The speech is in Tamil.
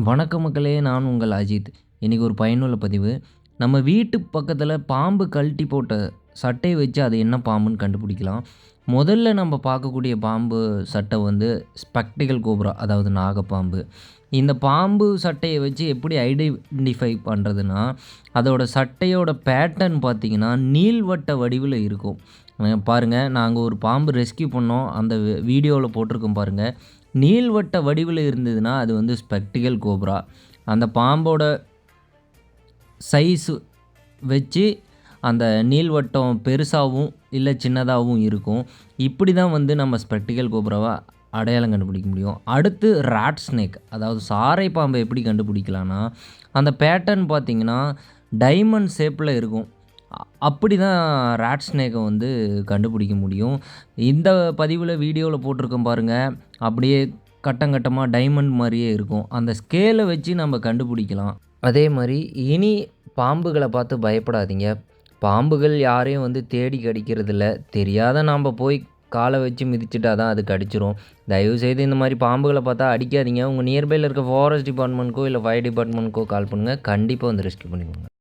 வணக்கம் மக்களே! நான் உங்கள் அஜித். இன்னைக்கு ஒரு பயனுள்ள பதிவு. நம்ம வீட்டு பக்கத்தில பாம்பு கழட்டி போட்ட சட்டைய வச்சு அது என்ன பாம்புன்னு கண்டுபிடிக்கலாம். முதல்ல நம்ம பார்க்கக்கூடிய பாம்பு சட்டை வந்து ஸ்பெக்டிகல் கோப்ரா அதாவது நாகப்பாம்பு. இந்த பாம்பு சட்டைய வச்சு எப்படி ஐடென்டிஃபை பண்ணுறதுன்னா, அதோட சட்டையோட பேட்டர்ன் பார்த்தீங்கன்னா, நீள்வட்ட வடிவில இருக்கும். பாருங்க நாங்க ஒரு பாம்பு ரெஸ்க்யூ பண்ணோம். அந்த வீடியோல போட்டிருக்கோம் பாருங்க. நீள்வட்ட வடிவில இருந்ததுன்னா, அது வந்து ஸ்பெக்டிகல் கோப்ரா. அந்த பாம்போட சைஸ் வச்சு அந்த நீள்வட்டம் பெருசாவும், இல்ல சின்னதாவும் இருக்கும். இப்படி தான் வந்து நம்ம ஸ்பெக்டிகல் கோப்ராவ அடையாளம் கண்டுபிடிக்க முடியும். அடுத்து ராட் ஸ்னேக் அதாவது சாரை பாம்பை எப்படி கண்டுபிடிக்கலான்னா, அந்த பேட்டர்ன் பார்த்தீங்கன்னா, டைமண்ட் ஷேப்ல இருக்கும். அப்படி தான் ராட் ஸ்னேக்க வந்து கண்டுபிடிக்க முடியும். இந்த பதிவுல வீடியோல போட்டிருக்கேன் பாருங்க. அப்படியே கட்டம் கட்டமா டைமண்ட் மாரியே இருக்கும். அந்த ஸ்கேல வச்சு நம்ம கண்டுபிடிக்கலாம். அதே மாரி இனி பாம்புகள பார்த்து பயப்படாதீங்க. பாம்புகள் யாரையும் வந்து தேடி கடிக்கிறதில்ல. தெரியாத நாம போய் கால வச்சு மிதிச்சுட்டா தான் அது கடிச்சிரும். தயவுசெய்து இந்த மாரி பாம்புகள பார்த்தா அடிக்காதீங்க. உங்க நியர்பைல இருக்க ஃபாரஸ்ட் டிபார்ட்மெண்ட்க்கோ, இல்ல ஃபயர் டிபார்ட்மெண்ட்க்கோ கால் பண்ணுங்க. கண்டிப்பா வந்து ரெஸ்க்யூ பண்ணிக்குவாங்க.